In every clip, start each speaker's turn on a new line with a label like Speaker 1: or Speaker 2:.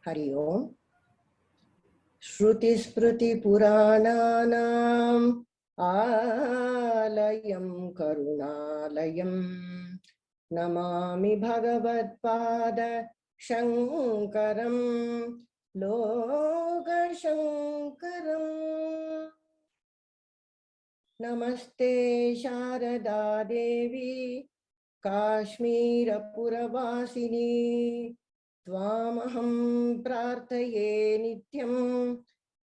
Speaker 1: Hari Om. Shruti Smriti Purananam Alayam Karunalayam Namami Bhagavad Pada Shankaram Loka Shankaram. Namaste Sharada Devi Kashmira Puravasini Tvamaham Prarthaye Nityam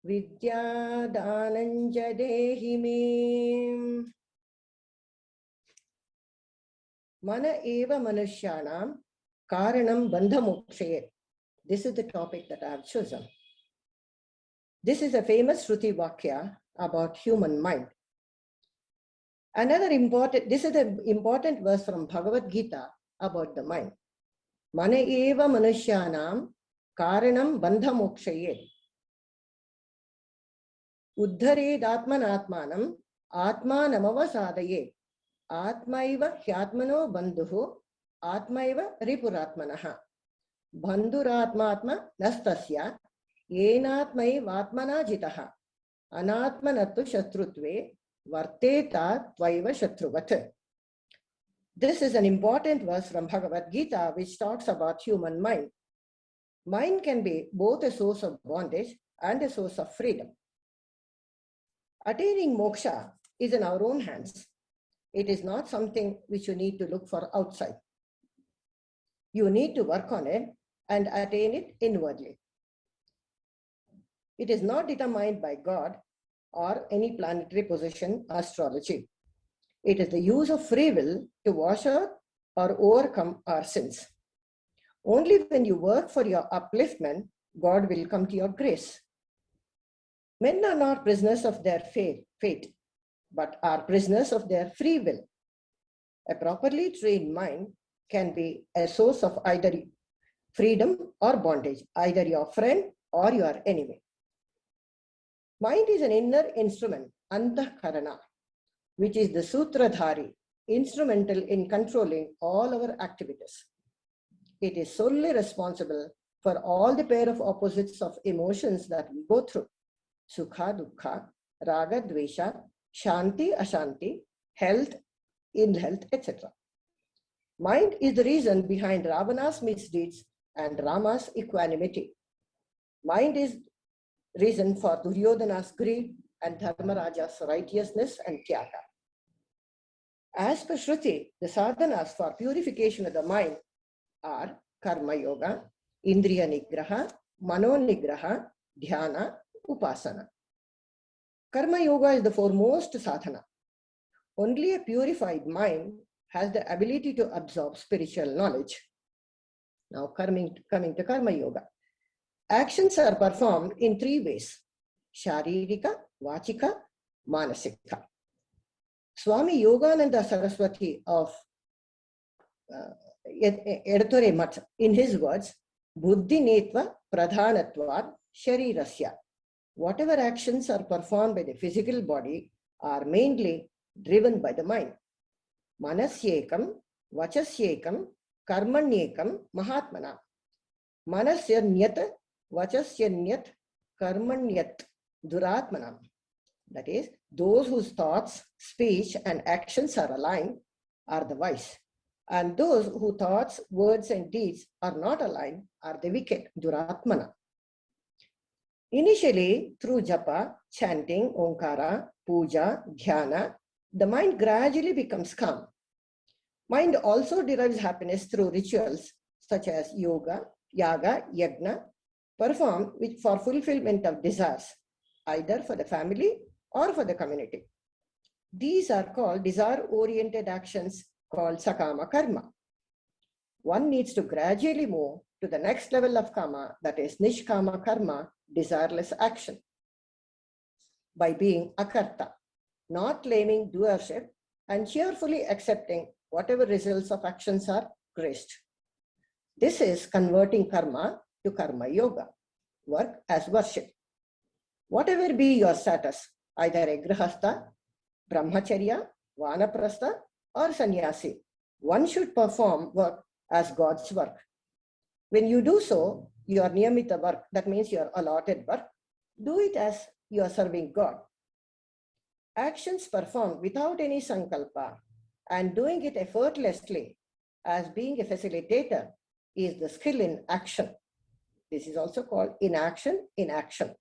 Speaker 1: Vidyadananja Dehime. Mana eva manushyanam karanam bandhamokshayet. This is the topic that I have chosen. This is a famous Shruti Vakya about human mind. This is an important verse from Bhagavad Gita about the mind. Mana eva manushyanam karanam bandhamokshayet. Uddhared atmanatmanam atmanamavasadayet. Atmaiva hyatmano bandhuhu atmaiva ripuratmanaha. Bandhuratmatma nastasya yenatmaivatmana jitaha. Anatmanattu shatrutve varteta tvaiva shatruvat. This is an important verse from Bhagavad Gita which talks about human mind. Mind can be both a source of bondage and a source of freedom. Attaining moksha is in our own hands. It is not something which you need to look for outside. You need to work on it and attain it inwardly. It is not determined by God or any planetary position, astrology. It is the use of free will to wash out or overcome our sins. Only when you work for your upliftment, God will come to your grace. Men are not prisoners of their fate, but are prisoners of their free will. A properly trained mind can be a source of either freedom or bondage, either your friend or your enemy. Mind is an inner instrument, Antahkarana, which is the Sutradhari, instrumental in controlling all our activities. It is solely responsible for all the pair of opposites of emotions that we go through: Sukha, Dukkha, Raga, Dvesha, Shanti, Ashanti, health, ill health, etc. Mind is the reason behind Ravana's misdeeds and Rama's equanimity. Mind is reason for Duryodhana's greed and Dharmaraja's righteousness and Tyaga. As per Shruti, the sadhanas for purification of the mind are Karma Yoga, Indriya Nigraha, Mano Nigraha, Dhyana, Upasana. Karma Yoga is the foremost sadhana. Only a purified mind has the ability to absorb spiritual knowledge. Now coming to Karma Yoga. Actions are performed in three ways: Sharirika, Vachika, Manasika. Swami Yogananda Saraswati of Edutore Math, in his words, Buddhi Netva Pradhanatvad Sharirasya. Whatever actions are performed by the physical body are mainly driven by the mind. Manasyekam, Vachasyekam, Karmanyekam, Mahatmana. Manasya Nyat, Vachasya Nyat, Karmanyat, Duratmanam. That is, those whose thoughts, speech, and actions are aligned are the wise. And those whose thoughts, words, and deeds are not aligned are the wicked, Duratmana. Initially, through japa, chanting, Omkara, puja, dhyana, the mind gradually becomes calm. Mind also derives happiness through rituals such as yoga, yaga, yagna, performed for fulfillment of desires, either for the family or for the community. These are called desire-oriented actions called sakama karma. One needs to gradually move to the next level of karma, that is nishkama karma, desireless action, by being akarta, not claiming doership and cheerfully accepting whatever results of actions are graced. This is converting karma to karma yoga, work as worship. Whatever be your status, either a grihastha, brahmacharya, vanaprastha, or sannyasi, one should perform work as God's work. When you do so, your niyamita work, that means your allotted work. Do it as you are serving God. Actions performed without any sankalpa and doing it effortlessly as being a facilitator is the skill in action. This is also called inaction in action.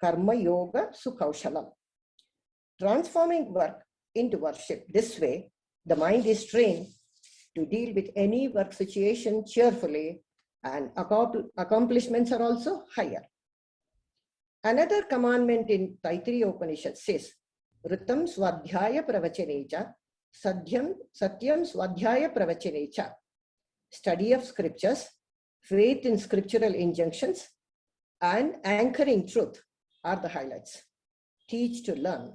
Speaker 1: Karma Yoga Sukhaushalam. Transforming work into worship. This way, the mind is trained to deal with any work situation cheerfully, and accomplishments are also higher. Another commandment in Taittiriya Upanishad says, Ritam Swadhyaya Pravachanecha, Satyam Swadhyaya Pravachanecha. Study of scriptures, faith in scriptural injunctions, and anchoring truth are the highlights. Teach to learn.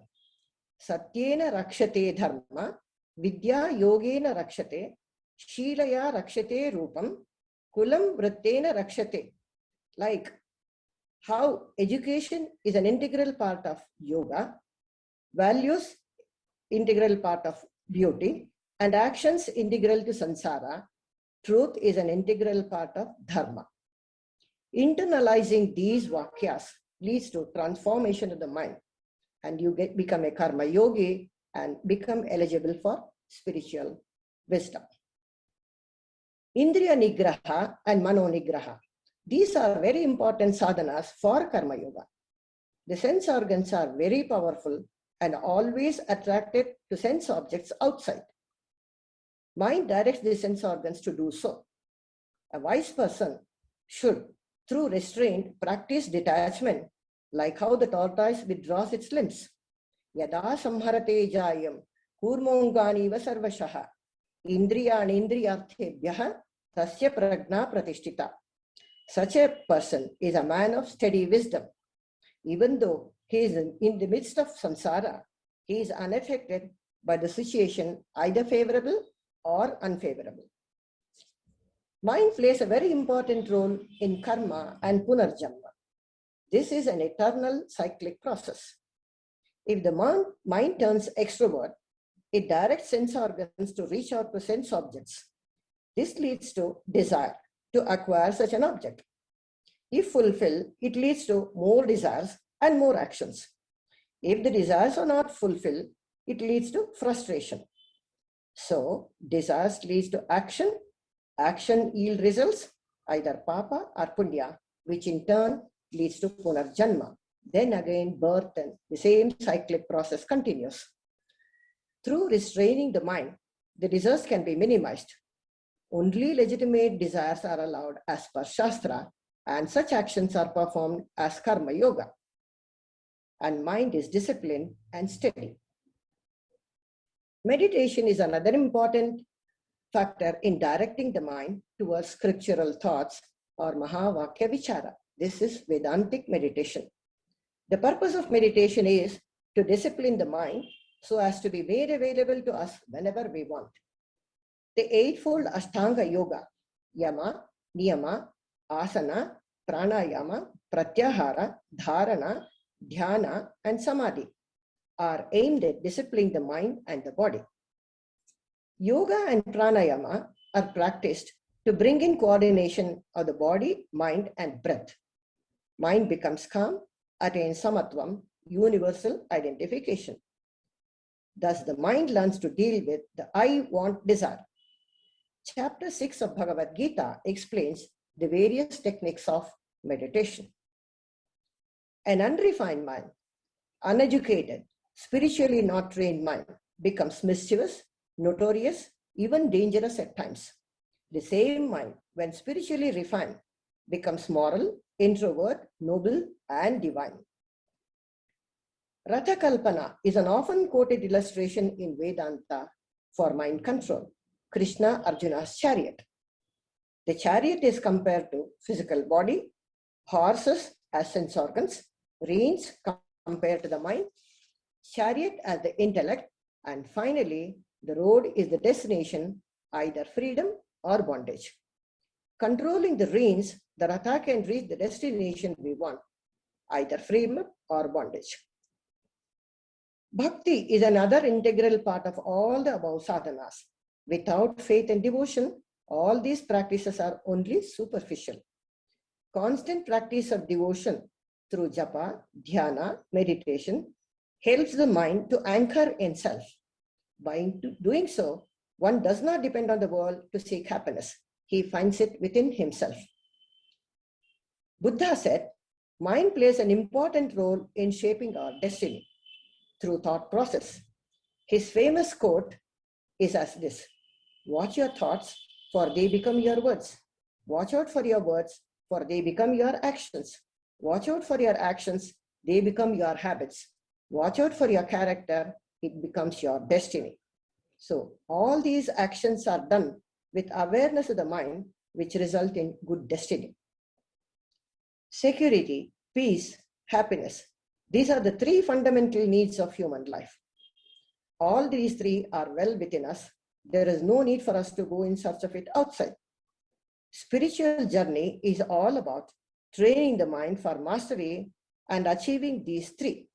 Speaker 1: Satyena rakshate dharma, vidya yogena rakshate, shilaya rakshate rupam, kulam vrittena rakshate. Like how education is an integral part of yoga, values integral part of beauty, and actions integral to samsara, truth is an integral part of dharma. Internalizing these vakyas leads to transformation of the mind, and you become a karma yogi and become eligible for spiritual wisdom. Indriya nigraha and mano nigraha. These are very important sadhanas for karma yoga. The sense organs are very powerful and always attracted to sense objects outside. Mind directs the sense organs to do so. A wise person should, through restraint, practice detachment, like how the tortoise withdraws its limbs. Yada samharate jayam kurmongani va sarvashaha indriyani indriyarthebhyaha tasya prajna pratishtita. Such a person is a man of steady wisdom. Even though he is in the midst of samsara, he is unaffected by the situation, either favorable or unfavorable. Mind plays a very important role in karma and punarjanma. This is an eternal cyclic process. If the mind turns extrovert, it directs sense organs to reach out to sense objects. This leads to desire to acquire such an object. If fulfilled, it leads to more desires and more actions. If the desires are not fulfilled, it leads to frustration. So, desires leads to action, action yield results, either papa or punya, which in turn leads to punarjanma. Then again birth, and the same cyclic process continues. Through restraining the mind, the desires can be minimized. Only legitimate desires are allowed as per Shastra, and such actions are performed as karma yoga. And mind is disciplined and steady. Meditation is another important factor in directing the mind towards scriptural thoughts or Mahavakya Vichara. This is Vedantic meditation. The purpose of meditation is to discipline the mind so as to be made available to us whenever we want. The eightfold Ashtanga Yoga, Yama, Niyama, Asana, Pranayama, Pratyahara, Dharana, Dhyana, and Samadhi are aimed at disciplining the mind and the body. Yoga and pranayama are practiced to bring in coordination of the body, mind, and breath. Mind becomes calm, attains samatvam, universal identification. Thus, the mind learns to deal with the I want desire. Chapter 6 of Bhagavad Gita explains the various techniques of meditation. An unrefined mind, uneducated, spiritually not trained mind becomes mischievous, notorious, even dangerous at times. The same mind, when spiritually refined, becomes moral, introvert, noble, and divine. Ratha Kalpana is an often quoted illustration in Vedanta for mind control. Krishna Arjuna's chariot. The chariot is compared to physical body, horses as sense organs, reins compared to the mind, chariot as the intellect, and finally, the road is the destination, either freedom or bondage. Controlling the reins, the Ratha can reach the destination we want, either freedom or bondage. Bhakti is another integral part of all the above sadhanas. Without faith and devotion, all these practices are only superficial. constant practice of devotion through japa, dhyana, meditation helps the mind to anchor in self. By doing so, one does not depend on the world to seek happiness. He finds it within himself. Buddha said, mind plays an important role in shaping our destiny through thought process. His famous quote is as this: watch your thoughts, for they become your words. Watch out for your words, for they become your actions. Watch out for your actions, they become your habits. Watch out for your character, it becomes your destiny. So all these actions are done with awareness of the mind, which result in good destiny. Security, peace, happiness. These are the three fundamental needs of human life. All these three are well within us. There is no need for us to go in search of it outside. Spiritual journey is all about training the mind for mastery and achieving these three.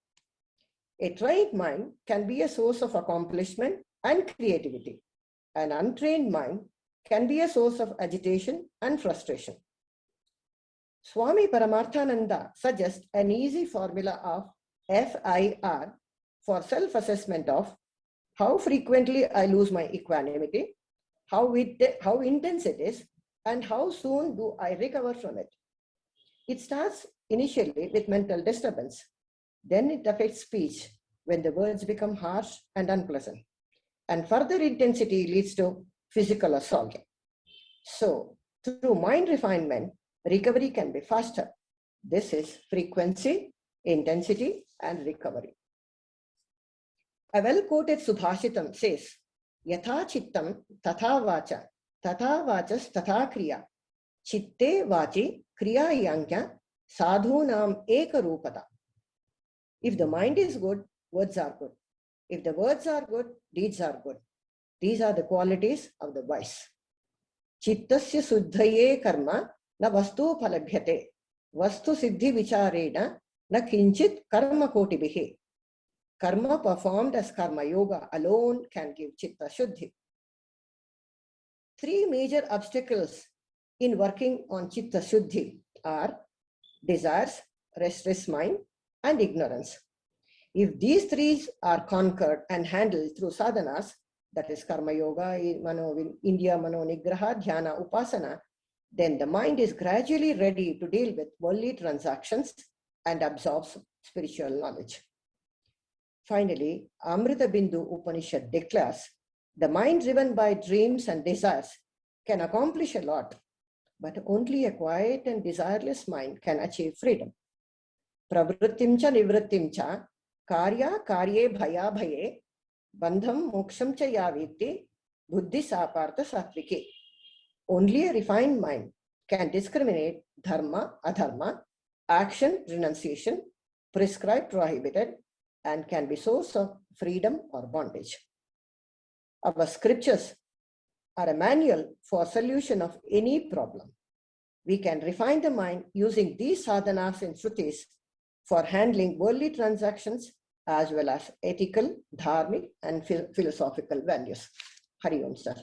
Speaker 1: A trained mind can be a source of accomplishment and creativity. An untrained mind can be a source of agitation and frustration. Swami Paramarthananda suggests an easy formula of FIR for self-assessment of how frequently I lose my equanimity, how intense it is, and how soon do I recover from it. It starts initially with mental disturbance. Then it affects speech when the words become harsh and unpleasant. And further intensity leads to physical assault. So, through mind refinement, recovery can be faster. This is frequency, intensity, and recovery. A well-quoted Subhashitam says, Yatha chittam tatha vacha, tatha vachas tatha kriya, chitte vachi kriya yankya sadhunam eka rupata. If the mind is good, words are good. If the words are good, deeds are good. These are the qualities of the wise. Chittasya suddhaye karma na vastu phalabhyate. Vastu siddhi vicharena na kinchit karma kotibihi. Karma performed as karma yoga alone can give chitta shuddhi. Three major obstacles in working on chitta shuddhi are desires, restless mind, and ignorance. If these three are conquered and handled through sadhanas, that is karma yoga, India mano nigraha, dhyana, upasana, then the mind is gradually ready to deal with worldly transactions and absorbs spiritual knowledge. Finally, Amrita Bindu Upanishad declares, the mind driven by dreams and desires can accomplish a lot, but only a quiet and desireless mind can achieve freedom. Pravrittim cha nivrittim cha karya karye bhaya bhaye bandham moksham cha yavitti buddhi sapartha satvike. Only a refined mind can discriminate dharma, adharma, action, renunciation, prescribed, prohibited, and can be source of freedom or bondage. Our scriptures are a manual for solution of any problem. We can refine the mind using these sadhanas and shrutis for handling worldly transactions as well as ethical, dharmic, and philosophical values. Hari Om, sir.